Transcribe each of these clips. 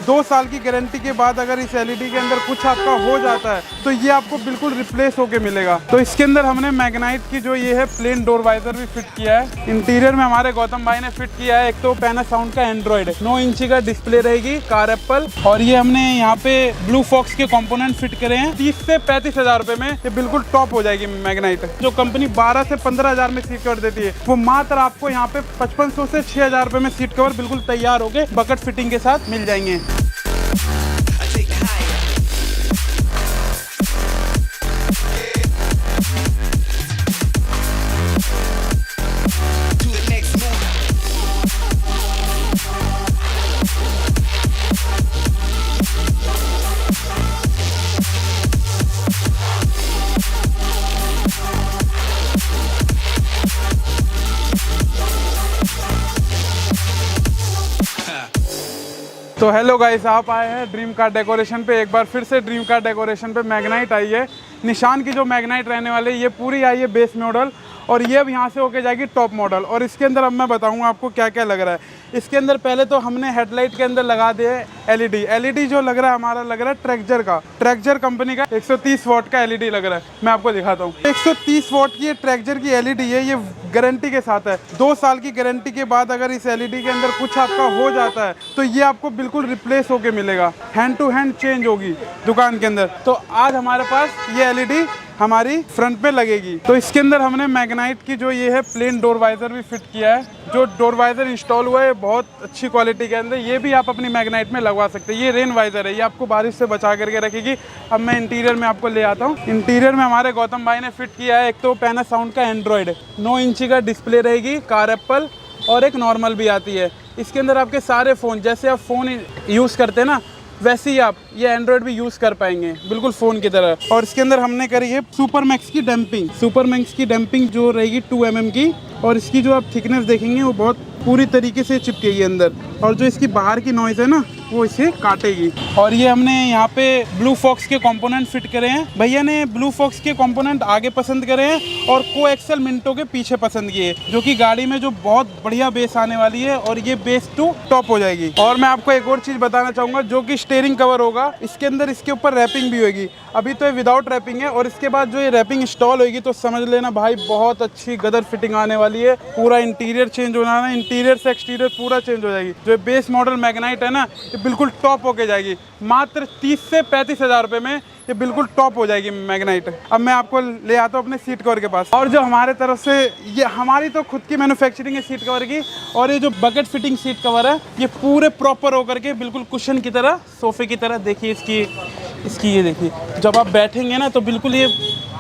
2 साल की गारंटी के बाद अगर इस एलईडी के अंदर कुछ आपका हो जाता है तो ये आपको बिल्कुल रिप्लेस होके मिलेगा। तो इसके अंदर हमने मैग्नाइट की जो ये है प्लेन डोर वाइजर भी फिट किया है। इंटीरियर में हमारे गौतम भाई ने फिट किया है। एक तो पैनासोनिक का एंड्रॉइड 9 इंची का डिस्प्ले रहेगी, कार एप्पल, और ये हमने यहाँ पे ब्लू फॉक्स के कंपोनेंट फिट करे हैं। 30 से 35 हजार रुपए में ये बिल्कुल टॉप हो जाएगी मैग्नाइट। जो कंपनी 12 से 15 हजार में सीट कवर देती है वो मात्र आपको यहाँ पे 5500 से 6000 रुपए में सीट कवर बिल्कुल तैयार होके बकेट फिटिंग के साथ मिल जाएंगे। तो हेलो गाइस, आप आए हैं ड्रीम कार डेकोरेशन पे। एक बार फिर से ड्रीम कार डेकोरेशन पे मैग्नाइट आई है। निशान की जो मैग्नाइट रहने वाली है ये पूरी आई है बेस मॉडल, और ये अब यहाँ से होके जाएगी टॉप मॉडल। और इसके अंदर अब मैं बताऊँगा आपको क्या क्या लग रहा है। इसके अंदर पहले तो हमने हेडलाइट के अंदर लगा दिए एलईडी जो लग रहा है हमारा लग रहा है ट्रैक्जर कंपनी का 130 वॉट का एलईडी लग रहा है। मैं आपको दिखाता हूँ। 130 वॉट की ये ट्रैक्जर की एलईडी है। ये गारंटी के साथ है। 2 साल की गारंटी के बाद अगर इस एलईडी के अंदर कुछ आपका हो जाता है तो ये आपको बिल्कुल रिप्लेस होके मिलेगा। हैंड टू हैंड चेंज होगी दुकान के अंदर। तो आज हमारे पास ये एलईडी हमारी फ्रंट पे लगेगी। तो इसके अंदर हमने मैग्नाइट की जो ये है प्लेन डोर वाइजर भी फिट किया है। जो डोर वाइजर इंस्टॉल हुआ है बहुत अच्छी क्वालिटी के अंदर। ये भी आप अपनी मैग्नाइट में लगवा सकते हैं। ये रेन वाइजर है, ये आपको बारिश से बचा करके रखेगी। अब मैं इंटीरियर में आपको ले आता हूँ। इंटीरियर में हमारे गौतम भाई ने फिट किया है। एक तो पैनासोनिक का एंड्रॉइड 9 इंची का डिस्प्ले रहेगी, कार एप्पल, और एक नॉर्मल भी आती है। इसके अंदर आपके सारे फ़ोन, जैसे आप फ़ोन यूज़ करते हैं ना वैसे ही आप ये एंड्रॉयड भी यूज़ कर पाएंगे बिल्कुल फ़ोन की तरह। और इसके अंदर हमने करी है सुपर मैक्स की डैम्पिंग जो रहेगी 2 mm की। और इसकी जो आप थिकनेस देखेंगे वो बहुत पूरी तरीके से चिपकेगी अंदर, और जो इसकी बाहर की नॉइज़ है ना वो इसे काटेगी। और ये हमने यहाँ पे ब्लू फॉक्स के कंपोनेंट फिट करे हैं। भैया ने ब्लू फॉक्स के कंपोनेंट आगे पसंद करे हैं और कोएक्सल मिंटो के पीछे पसंद किए, जो कि गाड़ी में जो बहुत बढ़िया बेस आने वाली है, और ये बेस टू टॉप हो जाएगी। और मैं आपको एक और चीज़ बताना चाहूँगा, जो कि स्टीयरिंग कवर होगा इसके अंदर, इसके ऊपर रैपिंग भी होगी। अभी तो ये विदाउट रैपिंग है, और इसके बाद जो ये रैपिंग इंस्टॉल होगी तो समझ लेना भाई बहुत अच्छी गदर फिटिंग आने वाली है। पूरा इंटीरियर चेंज होना है, इंटीरियर से एक्सटीरियर पूरा चेंज हो जाएगी। जो बेस मॉडल मैग्नाइट है ना ये बिल्कुल टॉप होके जाएगी। मात्र 30 से 35 हजार रुपये में ये बिल्कुल टॉप हो जाएगी मैग्नाइट। अब मैं आपको ले आता हूँ अपने सीट कवर के पास। और जो हमारे तरफ से ये हमारी तो खुद की मैन्युफैक्चरिंग है सीट कवर की, और ये जो बकेट फिटिंग सीट कवर है ये पूरे प्रॉपर होकर के बिल्कुल कुशन की तरह, सोफे की तरह। देखिए इसकी ये देखिए, जब आप बैठेंगे ना तो बिल्कुल ये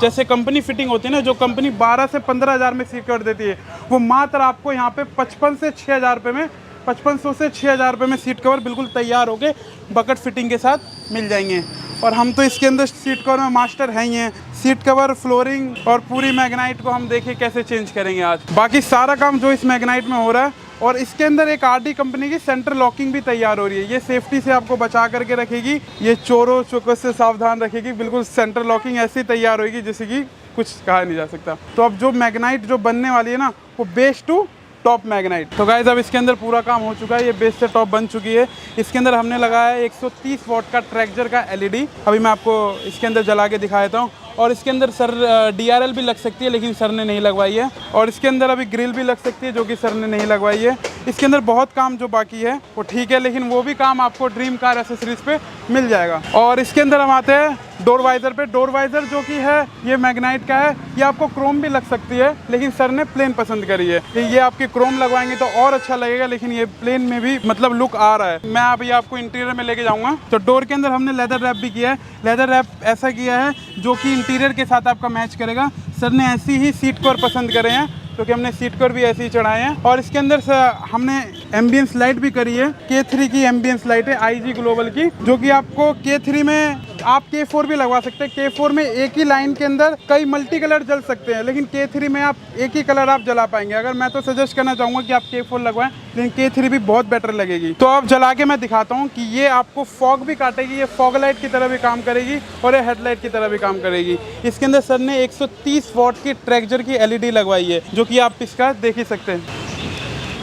जैसे कंपनी फिटिंग होती है ना, जो कंपनी 12 से 15 हजार में सीट कवर देती है वो मात्र आपको यहाँ पे 55 से 6 हजार रुपये में, 5500 से 6000 रुपये में सीट कवर बिल्कुल तैयार होके बकेट फिटिंग के साथ मिल जाएंगे। और हम तो इसके अंदर सीट कवर में मास्टर हैं ही हैं। सीट कवर, फ्लोरिंग और पूरी मैग्नाइट को हम देखिए कैसे चेंज करेंगे आज। बाकी सारा काम जो इस मैग्नाइट में हो रहा है। और इसके अंदर एक आरडी कंपनी की सेंटर लॉकिंग भी तैयार हो रही है। ये सेफ्टी से आपको बचा करके रखेगी, ये चोरों चौकस से सावधान रखेगी। बिल्कुल सेंटर लॉकिंग ऐसी तैयार होगी जैसे कि कुछ कहा नहीं जा सकता। तो अब जो मैग्नाइट जो बनने वाली है ना वो बेस टू टॉप मैग्नाइट। तो गाइस अब इसके अंदर पूरा काम हो चुका है, ये बेस से टॉप बन चुकी है। इसके अंदर हमने लगाया है 130 वॉट का ट्रैक्जर का एलईडी। अभी मैं आपको इसके अंदर जला के दिखा देता हूँ। और इसके अंदर सर DRL भी लग सकती है, लेकिन सर ने नहीं लगवाई है। और इसके अंदर अभी ग्रिल भी लग सकती है, जो कि सर ने नहीं लगवाई है। इसके अंदर बहुत काम जो बाकी है वो ठीक है, लेकिन वो भी काम आपको ड्रीम कार एसेसरीज पे मिल जाएगा। और इसके अंदर हम आते हैं डोर वाइजर पे। डोर वाइजर जो कि है ये मैग्नाइट का है। ये आपको क्रोम भी लग सकती है, लेकिन सर ने प्लेन पसंद करी है। ये आपकी क्रोम लगवाएंगे तो और अच्छा लगेगा, लेकिन ये प्लेन में भी मतलब लुक आ रहा है। मैं अभी आपको इंटीरियर में लेके जाऊंगा। तो डोर के अंदर हमने लेदर रैप भी किया है। लेदर रैप ऐसा किया है जो कि इंटीरियर के साथ आपका मैच करेगा। सर ने ऐसी ही सीट कवर पसंद करे हैं, क्योंकि हमने सीट कवर भी ऐसे ही चढ़ाए हैं। और इसके अंदर हमने एम्बियंस लाइट भी करी है। K3 की एम्बियंस लाइट है IG ग्लोबल की, जो कि आपको K3 में आप K4 भी लगवा सकते हैं। K4 में एक ही लाइन के अंदर कई मल्टी कलर जल सकते हैं, लेकिन K3 में आप एक ही कलर आप जला पाएंगे। अगर मैं तो सजेस्ट करना चाहूँगा कि आप K4 लगवाएं, लेकिन K3 भी बहुत बेटर लगेगी। तो अब जला के मैं दिखाता हूँ कि ये आपको फॉग भी काटेगी, ये फॉग लाइट की तरह भी काम करेगी और ये हेडलाइट की तरह भी काम करेगी। इसके अंदर सर ने 130 वॉट की ट्रैक्जर की LED लगवाई है, जो कि आप इसका देख ही सकते हैं।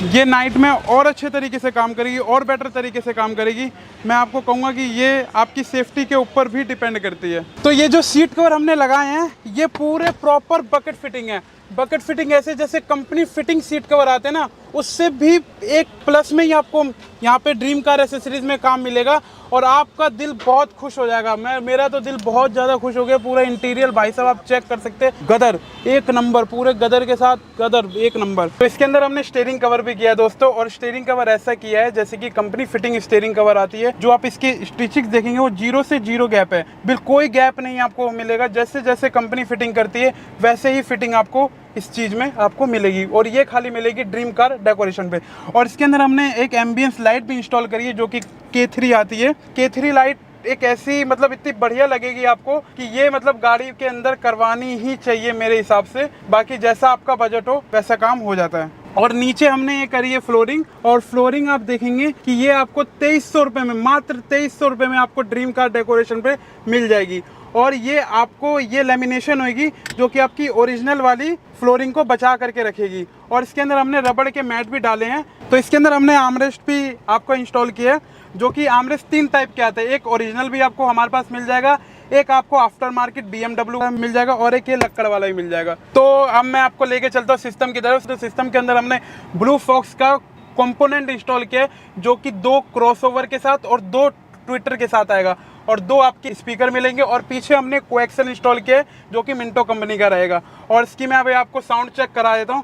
ये नाइट में और अच्छे तरीके से काम करेगी और बेटर तरीके से काम करेगी। मैं आपको कहूँगा कि ये आपकी सेफ्टी के ऊपर भी डिपेंड करती है। तो ये जो सीट कवर हमने लगाए हैं ये पूरे प्रॉपर बकेट फिटिंग है। बकेट फिटिंग ऐसे जैसे कंपनी फिटिंग सीट कवर आते हैं ना, उससे भी एक प्लस में ही आपको यहाँ पे ड्रीम कार एसेसरीज में काम मिलेगा और आपका दिल बहुत खुश हो जाएगा। मेरा तो दिल बहुत ज़्यादा खुश हो गया। पूरा इंटीरियर भाई साहब आप चेक कर सकते हैं, गदर एक नंबर, पूरे गदर के साथ गदर एक नंबर। तो इसके अंदर हमने स्टीयरिंग कवर भी किया है दोस्तों, और स्टीयरिंग कवर ऐसा किया है जैसे कि कंपनी फिटिंग स्टीयरिंग कवर आती है। जो आप इसकी स्टिचिंग देखेंगे वो 0 से 0 गैप है, बिल्कुल कोई गैप नहीं आपको मिलेगा। जैसे जैसे कंपनी फिटिंग करती है वैसे ही फिटिंग आपको इस चीज़ में आपको मिलेगी, और ये खाली मिलेगी ड्रीम कार डेकोरेशन पे। और इसके अंदर हमने एक एम्बियंस लाइट भी इंस्टॉल करी है जो कि K3 आती है। K3 लाइट एक ऐसी मतलब इतनी बढ़िया लगेगी आपको कि ये मतलब गाड़ी के अंदर करवानी ही चाहिए मेरे हिसाब से। बाकी जैसा आपका बजट हो वैसा काम हो जाता है। और नीचे हमने ये करी है फ्लोरिंग, और फ्लोरिंग आप देखेंगे कि ये आपको 2300 रुपये में, मात्र 2300 रुपये में आपको ड्रीम कार डेकोरेशन पे मिल जाएगी। और ये आपको ये लेमिनेशन होगी जो कि आपकी ओरिजिनल वाली फ्लोरिंग को बचा करके रखेगी। और इसके अंदर हमने रबड़ के मैट भी डाले हैं। तो इसके अंदर हमने आर्मरेस्ट भी आपको इंस्टॉल किया है, जो कि आर्मरेस्ट 3 टाइप के आते हैं। एक ओरिजिनल भी आपको हमारे पास मिल जाएगा, एक आपको आफ्टर मार्केट BMW का मिल जाएगा, और एक ये लक्कड़ वाला ही मिल जाएगा। तो अब मैं आपको लेके चलता हूँ सिस्टम की तरफ। तो सिस्टम के अंदर हमने ब्लू फॉक्स का कंपोनेंट इंस्टॉल किया है, जो कि 2 क्रॉसओवर के साथ और 2 ट्विटर के साथ आएगा, और 2 आपके स्पीकर मिलेंगे। और पीछे हमने कोएक्सल इंस्टॉल किया है जो कि मिंटो कंपनी का रहेगा। और इसकी मैं अभी आपको साउंड चेक करा देता हूँ।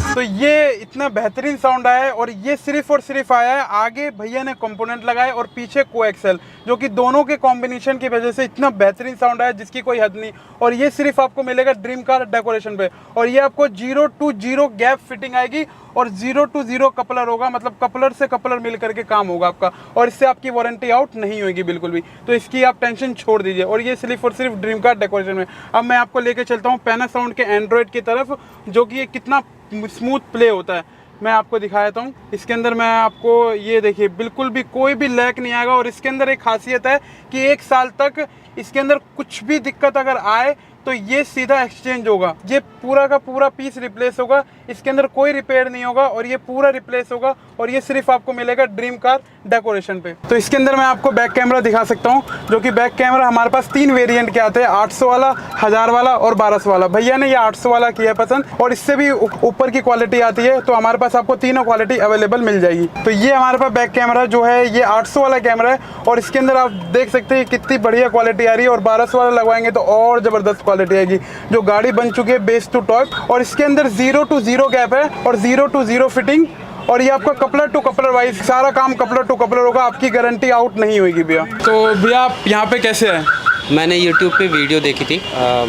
तो ये इतना बेहतरीन साउंड आया है, और ये सिर्फ और सिर्फ आया है, आगे भैया ने कंपोनेंट लगाए और पीछे कोएक्सल, जो कि दोनों के कॉम्बिनेशन की वजह से इतना बेहतरीन साउंड आया जिसकी कोई हद नहीं। और ये सिर्फ आपको मिलेगा ड्रीम कार डेकोरेशन पे। और ये आपको 0 to 0 गैप फिटिंग आएगी, और 0 to 0 कपलर होगा, मतलब कपलर से कपलर मिल करके काम होगा आपका, और इससे आपकी वारंटी आउट नहीं होगी बिल्कुल भी। तो इसकी आप टेंशन छोड़ दीजिए। और ये सिर्फ और सिर्फ ड्रीम कार डेकोरेशन में। अब मैं आपको लेके चलता हूँ पैनासोनिक के एंड्रॉयड की तरफ, जो कि ये कितना स्मूथ प्ले होता है मैं आपको दिखा देता हूँ। इसके अंदर मैं आपको ये देखिए बिल्कुल भी कोई भी लैग नहीं आएगा। और इसके अंदर एक खासियत है कि 1 साल तक इसके अंदर कुछ भी दिक्कत अगर आए तो ये सीधा एक्सचेंज होगा। ये पूरा का पूरा पीस रिप्लेस होगा, इसके अंदर कोई रिपेयर नहीं होगा, और ये पूरा रिप्लेस होगा। और ये सिर्फ आपको मिलेगा ड्रीम कार डेकोरेशन पे। तो इसके अंदर मैं आपको बैक कैमरा दिखा सकता हूँ, जो कि बैक कैमरा हमारे पास 3 वेरिएंट के आते हैं, 800 वाला, 1000 वाला और 1200 वाला। भैया ने ये 800 वाला किया है पसंद, और इससे भी ऊपर की क्वालिटी आती है। तो हमारे पास आपको तीनों क्वालिटी अवेलेबल मिल जाएगी। तो ये हमारे पास बैक कैमरा जो है ये 800 वाला कैमरा है, और इसके अंदर आप देख सकते हैं कितनी बढ़िया क्वालिटी आ रही है। और 1200 वाला लगवाएंगे तो और ज़बरदस्त क्वालिटी आएगी, जो गाड़ी बन चुकी है बेस टू टॉप। और इसके अंदर 0 to 0 गैप है और 0 to 0 फिटिंग। और ये आपका कपलर टू कपलर वाइज सारा काम कपलर टू कपलर होगा, आपकी गारंटी आउट नहीं होगी भैया। तो भैया आप यहाँ पे कैसे हैं? मैंने YouTube पे वीडियो देखी थी,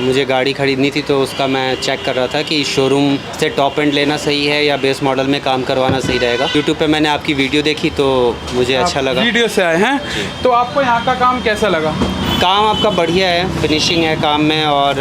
मुझे गाड़ी खरीदनी थी, तो उसका मैं चेक कर रहा था कि शोरूम से टॉप एंड लेना सही है या बेस मॉडल में काम करवाना सही रहेगा। YouTube पे मैंने आपकी वीडियो देखी तो मुझे अच्छा लगा। वीडियो से आए हैं, तो आपको यहाँ का काम कैसा लगा? काम आपका बढ़िया है, फिनिशिंग है काम में, और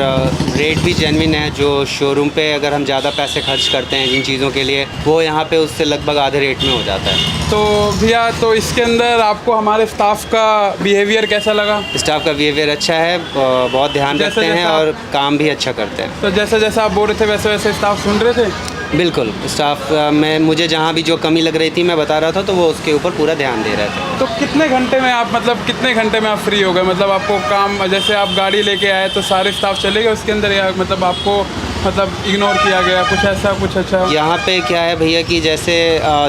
रेट भी जेन्युइन है। जो शोरूम पे अगर हम ज़्यादा पैसे खर्च करते हैं जिन चीज़ों के लिए, वो यहाँ पे उससे लगभग आधे रेट में हो जाता है। तो भैया तो इसके अंदर आपको हमारे स्टाफ का बिहेवियर कैसा लगा? स्टाफ का बिहेवियर अच्छा है, बहुत ध्यान रखते हैं और काम भी अच्छा करते हैं। तो जैसे जैसा आप बोल रहे थे वैसे वैसे स्टाफ सुन रहे थे? बिल्कुल, स्टाफ में मुझे जहाँ भी जो कमी लग रही थी मैं बता रहा था, तो वो उसके ऊपर पूरा ध्यान दे रहे थे। तो कितने घंटे में आप कितने घंटे में आप फ्री हो गए? मतलब आपको काम जैसे आप गाड़ी लेके आए तो सारे स्टाफ चले गए उसके अंदर, या मतलब आपको इग्नोर किया गया कुछ ऐसा कुछ? अच्छा, यहाँ पे क्या है भैया कि जैसे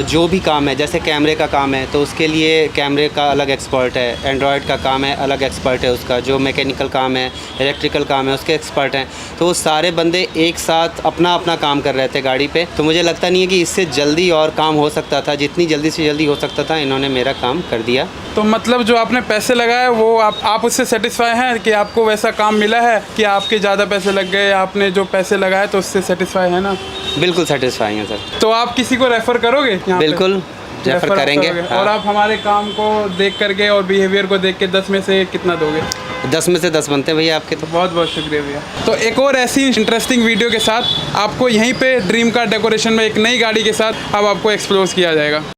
जो भी काम है, जैसे कैमरे का काम है तो उसके लिए कैमरे का अलग एक्सपर्ट है, एंड्रॉयड का काम है अलग एक्सपर्ट है उसका, जो मैकेनिकल काम है, इलेक्ट्रिकल काम है उसके एक्सपर्ट हैं। तो वो सारे बंदे एक साथ अपना अपना काम कर रहे थे गाड़ी पे। तो मुझे लगता नहीं है कि इससे जल्दी और काम हो सकता था, जितनी जल्दी से जल्दी हो सकता था इन्होंने मेरा काम कर दिया। तो मतलब जो आपने पैसे लगाए वो आप उससे सेटिस्फाई हैं कि आपको वैसा काम मिला है, कि आपके ज़्यादा पैसे लग गए, आपने जो पैसे लगाए तो उससे सेटिस्फाई है ना? बिल्कुल सेटिस्फाई है सर। तो आप किसी को रेफ़र करोगे? बिल्कुल, रेफ़र करेंगे। हाँ। और आप हमारे काम को देख करके और बिहेवियर को देख के 10 में से कितना दोगे? 10 में से 10 बनते हैं भैया आपके तो। बहुत बहुत शुक्रिया भैया। तो एक और ऐसी इंटरेस्टिंग वीडियो के साथ आपको यहीं पे ड्रीम कार डेकोरेशन में एक नई गाड़ी के साथ अब आपको एक्सप्लोर किया जाएगा।